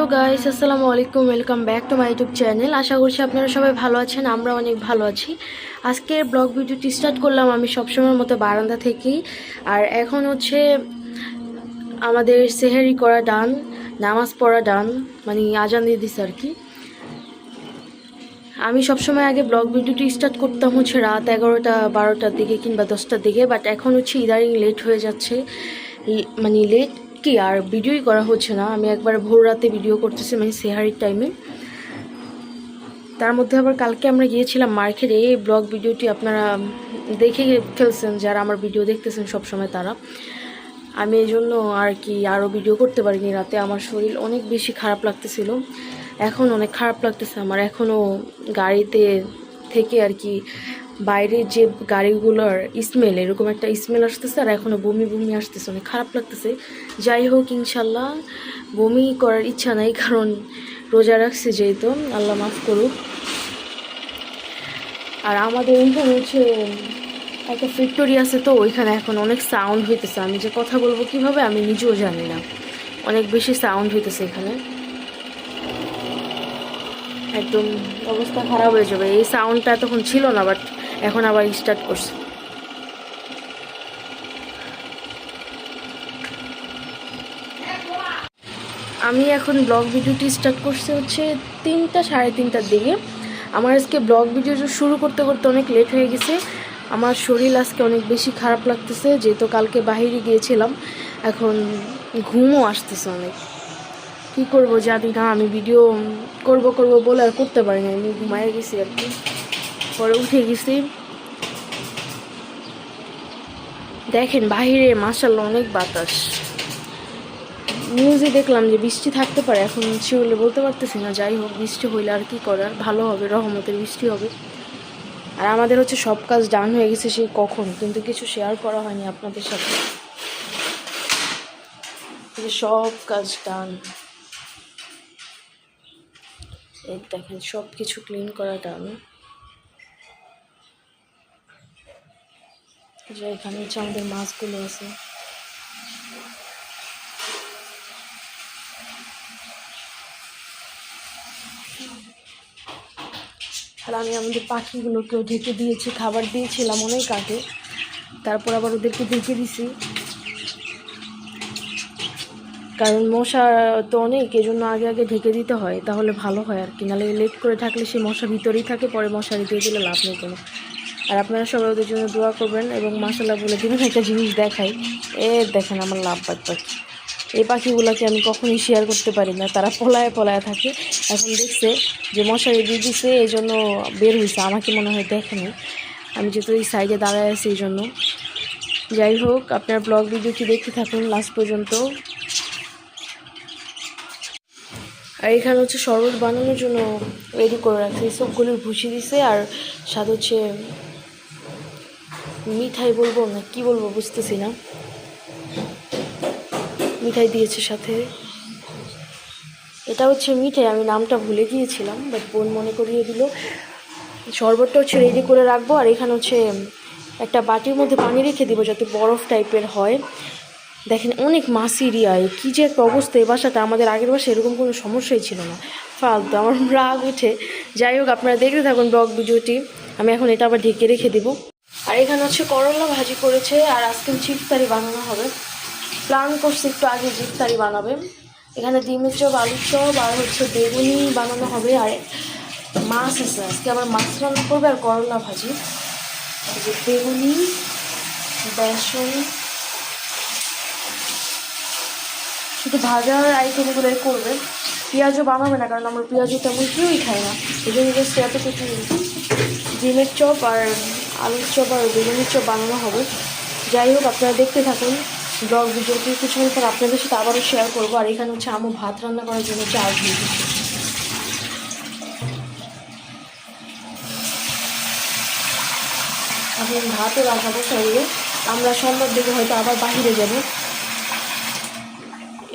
Hello guys, আসসালামু আলাইকুম। Welcome back to my YouTube channel. আশা করছি আপনারা সবাই ভালো আছেন, আমরা অনেক ভালো আছি। আজকের ব্লগ ভিডিওটি স্টার্ট করলাম আমি সবসময়ের মতো বারান্দা থেকেই। আর এখন হচ্ছে আমাদের সেহেরি করা ডান, নামাজ পড়া ডান, মানে আজান দিয়ে দিছে আর কি। আমি সবসময় আগে ব্লগ ভিডিওটি স্টার্ট করতাম হচ্ছে রাত 11টা 12টার দিকে কিংবা 10টার দিকে, বাট এখন হচ্ছে ইদারিং লেট হয়ে যাচ্ছে। মানে লেট কি আর ভিডিওই করা হচ্ছে না। আমি একবার ভোর রাতে ভিডিও করতেছি, মানে সেহারির টাইমে। তার মধ্যে আবার কালকে আমরা গিয়েছিলাম মার্কেটে। এই ব্লগ ভিডিওটি আপনারা দেখে ফেলছেন যারা আমার ভিডিও দেখতেছেন সবসময় তারা। আমি এই জন্য আর কি আরও ভিডিও করতে পারিনি রাতে। আমার শরীর অনেক বেশি খারাপ লাগতেছিল, এখন অনেক খারাপ লাগতেছে আমার। এখনও গাড়িতে থেকে আর কি বাইরে যে গাড়িগুলোর স্মেল, এরকম একটা স্মেল আসতেছে, আর এখনও বমি বমি আসতেছে, অনেক খারাপ লাগতেছে। যাই হোক, ইনশাল্লাহ বমি করার ইচ্ছা নাই, কারণ রোজা রাখছে যেহেতু, আল্লাহ মাফ করুক। আর আমাদের এইখানে হচ্ছে একটা ফ্যাক্টরি আছে, তো ওইখানে এখন অনেক সাউন্ড হইতেছে। আমি যে কথা বলবো কিভাবে আমি নিজেও জানি না, অনেক বেশি সাউন্ড হইতেছে এখানে, একদম অবস্থা খারাপ হয়ে যাবে। এই সাউন্ডটা তখন ছিল না, বাট এখন আবার স্টার্ট করছে। আমি এখন ব্লগ ভিডিওটি স্টার্ট করছি হচ্ছে 3টা সাড়ে 3টার দিকে। আমার আজকে ব্লগ ভিডিও শুরু করতে করতে অনেক লেট হয়ে গেছে। আমার শরীর আজকে অনেক বেশি খারাপ লাগতেছে, যেহেতু কালকে বাইরে গিয়েছিলাম। এখন ঘুমও আসতেছে অনেক, কী করবো জানি না। আমি ভিডিও করব বলে আর করতে পারি না, আমি ঘুমায় গেছি আর কি। পরে উঠে গেছি, দেখেন বাহিরে মাশাআল্লাহ অনেক বাতাস। নিউজে দেখলাম যে বৃষ্টি থাকতে পারে, এখন শিওরলি বলতে পারতেছি না। যাই হোক, বৃষ্টি হইলে আর কি করার, ভালো হবে, রহমতের বৃষ্টি হবে। আর আমাদের হচ্ছে সব কাজ ডান হয়ে গেছে সেই কখন, কিন্তু কিছু শেয়ার করা হয়নি আপনাদের সাথে। সব কাজ ডান, এই দেখেন সব কিছু ক্লিন করা ডান। যে এখানে হচ্ছে আমাদের মাছগুলো আছে। আর আমি আমাদের পাখিগুলোকেও ঢেকে দিয়েছি, খাবার দিয়েছিলাম অনেক আগে, তারপর আবার ওদেরকে ঢেকে দিছি, কারণ মশা তো অনেক, এই জন্য আগে আগে ঢেকে দিতে হয়, তাহলে ভালো হয় আর কি। নাহলে লেট করে থাকলে সেই মশা ভিতরেই থাকে, পরে মশারি দিয়ে দিলে লাভ নেই কোনো। আর আপনারা সবাই ওদের জন্য দোয়া করবেন এবং মাশাআল্লাহ বলে দিবেন। একটা জিনিস দেখাই, দেখেন আমার লাভ পাখি। এই পাখিগুলোকে আমি কখনোই শেয়ার করতে পারি না, তারা পলায় পলায় থাকে। এখন দেখছে যে মশারি দিয়ে দিছে, এই জন্য বের হয়েছে। আমাকে মনে হয় দেখেনি, আমি যেহেতু এই সাইডে দাঁড়ায় আছি এই জন্য। যাই হোক, আপনার ব্লগ ভিডিওটি দেখতে থাকুন লাস্ট পর্যন্ত। আর এখানে হচ্ছে শরবত বানানোর জন্য রেডি করে রাখছে, সবগুলোর ভুষি দিছে। আর সাথে হচ্ছে মিঠাই বলবো না কি বলবো বুঝতেছি না, মিঠাই দিয়েছে সাথে। এটা হচ্ছে মিঠাই, আমি নামটা ভুলে গিয়েছিলাম, বাট বোন মনে করিয়ে দিল। শরবতটা হচ্ছে রেডি করে রাখবো, আর এখানে হচ্ছে একটা বাটির মধ্যে পানি রেখে দিব যাতে বরফ টাইপের হয়। দেখেন অনেক মাসিরিয়ায় কী যে একটা অবস্থা। এই বাসাটা, আমাদের আগের বাসায় এরকম কোনো সমস্যাই ছিল না, ফালতু আমার রাগ উঠে। যাই হোক, আপনারা দেখতে থাকুন ব্লগ ভিডিওটি। আমি এখন এটা আবার ঢেকে রেখে দিব। আর এখানে হচ্ছে করলা ভাজি করেছে, আর আজকে হচ্ছে ইফতারি বানানো হবে। প্ল্যান করছে একটু আগে যে ইফতারি বানাবে। এখানে ডিমের চপ, আলুর চপ, আর হচ্ছে বেগুনি বানানো হবে, আর মাছ আছে আজকে, আবার মাছ রান্না করবে, আর করলা ভাজি। যে বেগুনি, বেসন, শুধু ভাজার আইটেমগুলোই করবে, পেঁয়াজও বানাবে না, কারণ আমরা পেঁয়াজও তেমন কেউই খাই না। এই জন্য জাস্ট এতটুকু ডিমের চপ আর আলুর চপ আর বেগুনির চপ বানানো হবে। যাই হোক, আপনারা দেখতে থাকুন ব্লগ ভিডিওটি। কিছুক্ষণ পর আপনাদের সাথে আবারও শেয়ার করবো। আর এখানে হচ্ছে আম্মু ভাত রান্না করার জন্য চাল দিয়ে দিচ্ছে। এখন ভাতও রাখা বসাইলে আমরা সন্ধ্যার দিকে হয়তো আবার বাহিরে যাব,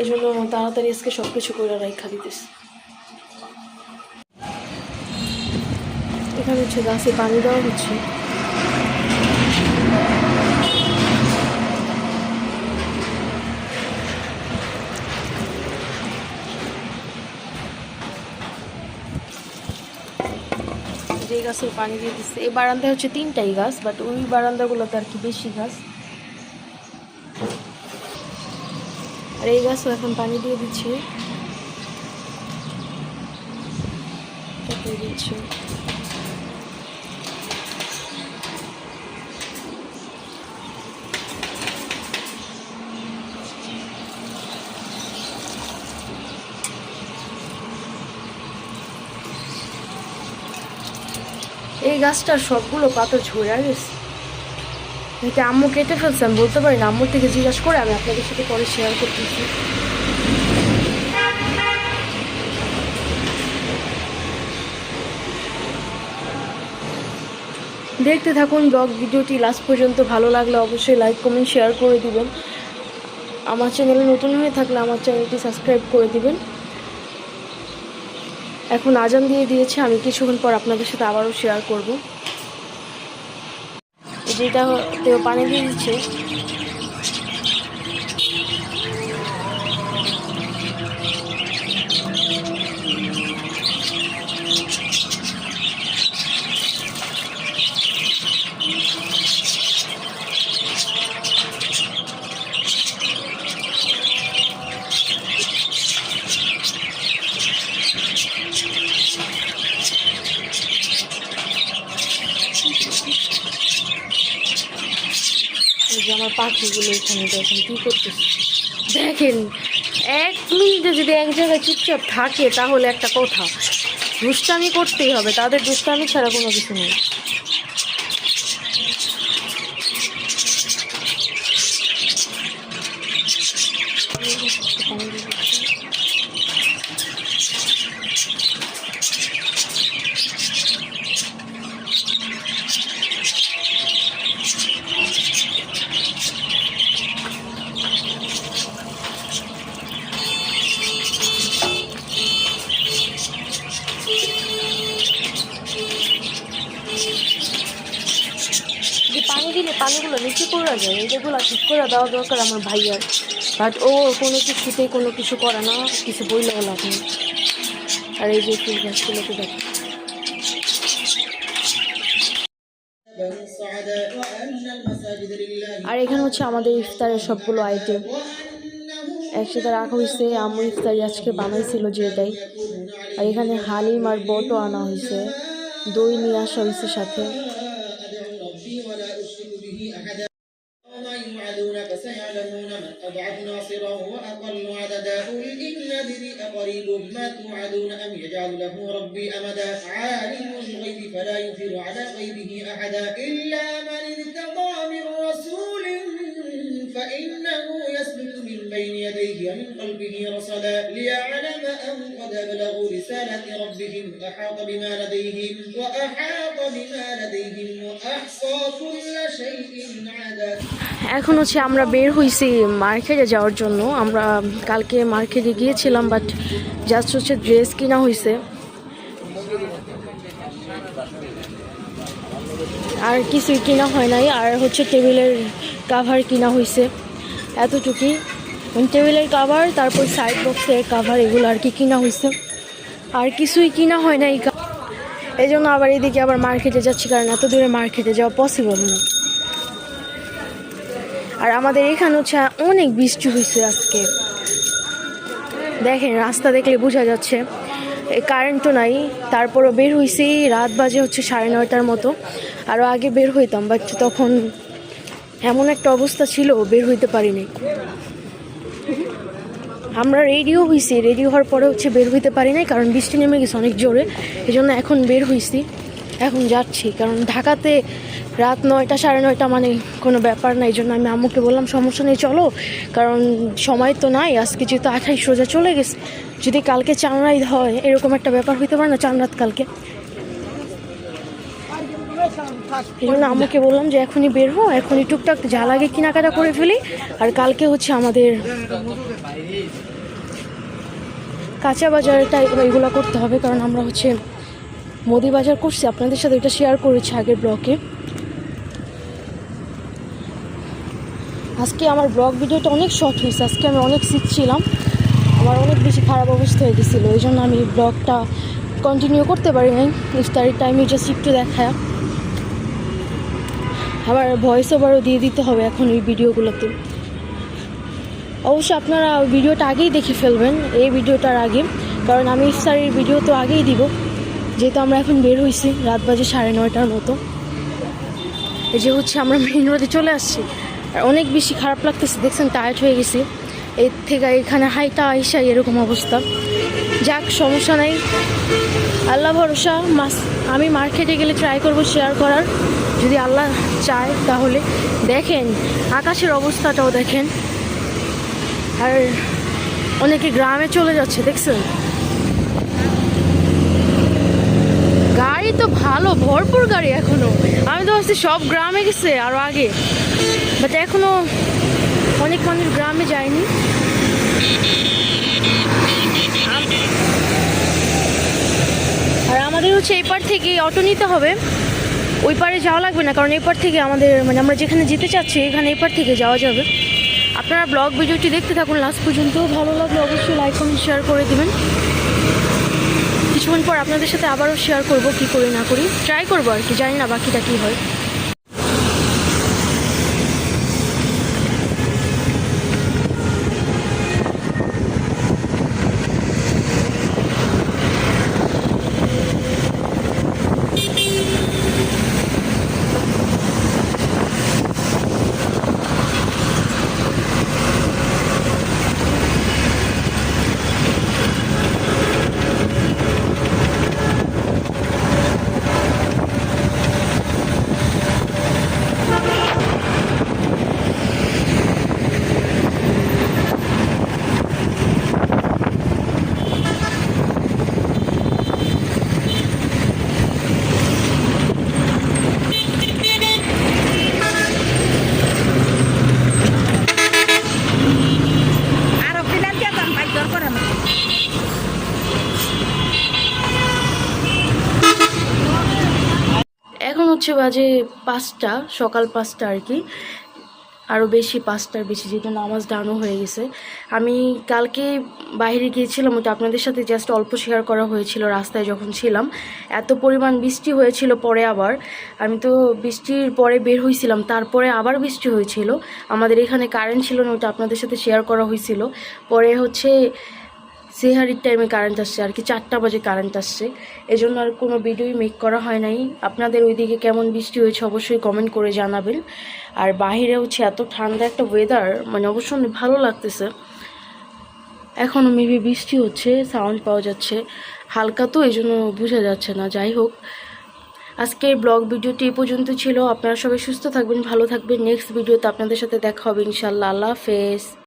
এই জন্য তাড়াতাড়ি আজকে সব কিছু করে রাখা দিতেছে। এখানে হচ্ছে গাছে পানি দেওয়া হচ্ছে। যে গাছের পানি দিয়ে দিচ্ছে। এই বারান্দায় হচ্ছে 3টাই গাছ, বাট ওই বারান্দাগুলোতে আর কি বেশি গাছ। আর এই গাছও এখন পানি দিয়ে দিচ্ছে। এই গাছটার সবগুলো পাতা ঝরে গেছে। এটা আম্মু কেটে ফেলছে, আমি বলতে পারি না। আম্মুর থেকে জিজ্ঞাসা করে আমি আপনাদের সাথে পরে শেয়ার করতেছি। দেখতে থাকুন ব্লগ ভিডিওটি লাস্ট পর্যন্ত। ভালো লাগলে অবশ্যই লাইক কমেন্ট শেয়ার করে দিবেন। আমার চ্যানেলে নতুন হয়ে থাকলে আমার চ্যানেলটি সাবস্ক্রাইব করে দিবেন। এখন আজান দিয়ে দিয়েছে, আমি কিছুক্ষণ পর আপনাদের সাথে আবারও শেয়ার করব। যেটাতেও পানি দিয়ে দিচ্ছে। যে আমার পাখিগুলো এখানে দেখেন কী করতেছে। দেখেন 1 মিনিটে যদি এক জায়গায় চুপচাপ থাকে তাহলে একটা কথা, দুষ্টামি করতেই হবে। তাদের দুষ্টামি ছাড়া কোনো কিছু নেই। পানি দিলে পানিগুলো নিচে করে যায়, এগুলো ঠিক করে দেওয়া দরকার আমার ভাইয়ার। বাট ও কোনো কিছুতেই কোনো কিছু করে না, কিছু বইলেও লাভ নেই। আর এই যে ফুল গাছগুলোকে দেখো। আর এখানে হচ্ছে আমাদের ইফতারের সবগুলো আইটেম একসাথে রাখা হয়েছে। আম্মু ইফতারি আজকে বানাইছিল যেটাই। আর এখানে হালিম আর বটও আনা হয়েছে, দই নিয়ে আসা হয়েছে সাথে। يوعدون فسيعلمون من أضعف ناصرا وأقل عددا قل إن أدري أقريب ما توعدون أم يجعل له ربي أمدا عالم الغيب فلا يظهر على غيبه أحدا إلا من ارتضى من رسول فإنه يسلك من بين يديه ومن خلفه رصدا ليعلم أن قد أبلغوا رسالة ربهم وأحاط بما لديهم وأحصى كل شيء عدا। এখন হচ্ছে আমরা বের হইছি মার্কেটে যাওয়ার জন্য। আমরা কালকে মার্কেটে গিয়েছিলাম, বাট জাস্ট হচ্ছে ড্রেস কিনা হয়েছে, আর কিছুই কিনা হয় নাই। আর হচ্ছে টেবিলের কাভার কিনা হয়েছে, এতটুকুই। টেবিলের কাভার, তারপর সাইড বক্সের কাভার, এগুলো আর কি কিনা হয়েছে, আর কিছুই কিনা হয় নাই। এই জন্য আবার এদিকে আবার মার্কেটে যাচ্ছি, কারণ এত দূরে মার্কেটে যাওয়া পসিবল না। আর আমাদের এখানে হচ্ছে অনেক বৃষ্টি হয়েছে আজকে, দেখেন রাস্তা দেখলে বোঝা যাচ্ছে। কারেন্টও নাই, তারপরও বের হয়েছি। রাত বাজে হচ্ছে 9:30টার মতো। আরও আগে বের হইতাম, বাট তখন এমন একটা অবস্থা ছিল বের হইতে পারিনি। আমরা রেডিও হয়েছি, রেডি হওয়ার পরে হচ্ছে বের হইতে পারি নাই, কারণ বৃষ্টি নেমে গেছে অনেক জোরে। এই জন্য এখন বের হয়েছি, এখন যাচ্ছি। কারণ ঢাকাতে রাত 9টা 9:30 মানে কোনো ব্যাপার না। এই জন্য আমি আম্মুকে বললাম সমস্যা নেই চলো, কারণ সময় তো নাই। আজকে যেহেতু 28 রোজা চলে গেছে, যদি কালকে চাঁদ রাত হয় এরকম একটা ব্যাপার হইতে পারে না, চাঁদ রাত কালকে। এই জন্য আম্মুকে বললাম যে এখনই বের হো, এখনই টুকটাক যা লাগে কেনাকাটা করে ফেলি। আর কালকে হচ্ছে আমাদের কাঁচা বাজারটা এগুলো করতে হবে, কারণ আমরা হচ্ছে মুদি বাজার করছি। আপনাদের সাথে এটা শেয়ার করেছি আগের ব্লগে। আজকে আমার ব্লগ ভিডিওটা অনেক শর্ট হয়েছে। আজকে আমি অনেক শিখছিলাম, আমার অনেক বেশি খারাপ অবস্থা হয়ে গেছিলো। এই জন্য আমি ব্লগটা কন্টিনিউ করতে পারি নাই। ইফতারির টাইমে জাস্ট একটু দেখা, আবার ভয়েস ওভারও দিয়ে দিতে হবে এখন এই ভিডিওগুলোতে। অবশ্য আপনারা ভিডিওটা আগেই দেখে ফেলবেন, এই ভিডিওটার আগে, কারণ আমি ইফতারির ভিডিও তো আগেই দিব, যেহেতু আমরা এখন বের হয়েছি, রাত বাজে 9:30 মতো। এই যে হচ্ছে আমরা মেইন রোডে চলে আসছি, আর অনেক বেশি খারাপ লাগতেছে, দেখছেন টায়ার্ড হয়ে গেছি এর থেকে, এখানে হাইটা আইসাই এরকম অবস্থা। যাক, সমস্যা নাই, আল্লাহ ভরসা। আমি মার্কেটে গেলে ট্রাই করব শেয়ার করার, যদি আল্লাহ চায় তাহলে। দেখেন আকাশের অবস্থাটাও দেখেন, আর অনেকে গ্রামে চলে যাচ্ছে, দেখছেন গাড়ি তো ভালো, ভরপুর গাড়ি এখনো। আমি তো ভাবছি সব গ্রামে গেছে আরো আগে, বাট এখনো অনেক মানুষ গ্রামে যায়নি। আর আমাদের হচ্ছে এই পার থেকে অটো নিতে হবে, ওই পারে যাওয়া লাগবে না, কারণ এই পার থেকে আমাদের মানে আমরা যেখানে যেতে চাচ্ছি এখানে এই পার থেকে যাওয়া যাবে। আপনারা ব্লগ ভিডিওটি দেখতে থাকুন লাস্ট পর্যন্ত, ভালো লাগলে অবশ্যই লাইক কমেন্ট শেয়ার করে দেবেন। কিছুক্ষণ পর আপনাদের সাথে আবারও শেয়ার করব কি করি না করি, ট্রাই করবো আর কি, জানি না বাকিটা কী হয়। এখন হচ্ছে বাজে 5টা, সকাল 5টা আর কি, আরও বেশি, 5টার বেশি, যেহেতু নামাজ দানো হয়ে গেছে। আমি কালকে বাইরে গিয়েছিলাম, ওটা আপনাদের সাথে জাস্ট অল্প শেয়ার করা হয়েছিল। রাস্তায় যখন ছিলাম এত পরিমাণ বৃষ্টি হয়েছিল, পরে আবার আমি তো বৃষ্টির পরে বের হয়েছিলাম, তারপরে আবার বৃষ্টি হয়েছিল। আমাদের এখানে কারেন্ট ছিল না, ওটা আপনাদের সাথে শেয়ার করা হয়েছিল। পরে হচ্ছে সেহারির টাইমে কারেন্ট আসছে আর কি, 4টা বাজে কারেন্ট আসছে, এজন্য আর কোনো ভিডিওই মেক করা হয় নাই। আপনাদের ওইদিকে কেমন বৃষ্টি হয়েছে অবশ্যই কমেন্ট করে জানাবেন। আর বাহিরে হচ্ছে এত ঠান্ডা একটা ওয়েদার, মানে অবশ্যই ভালো লাগতেছে। এখনও মেবি বৃষ্টি হচ্ছে, সাউন্ড পাওয়া যাচ্ছে হালকা, তো এই জন্য বোঝা যাচ্ছে না। যাই হোক, আজকের ব্লগ ভিডিওটি এই পর্যন্ত ছিল। আপনারা সবাই সুস্থ থাকবেন, ভালো থাকবেন। নেক্সট ভিডিওতে আপনাদের সাথে দেখা হবে ইনশাল্লাহ। আল্লাহ হাফেজ।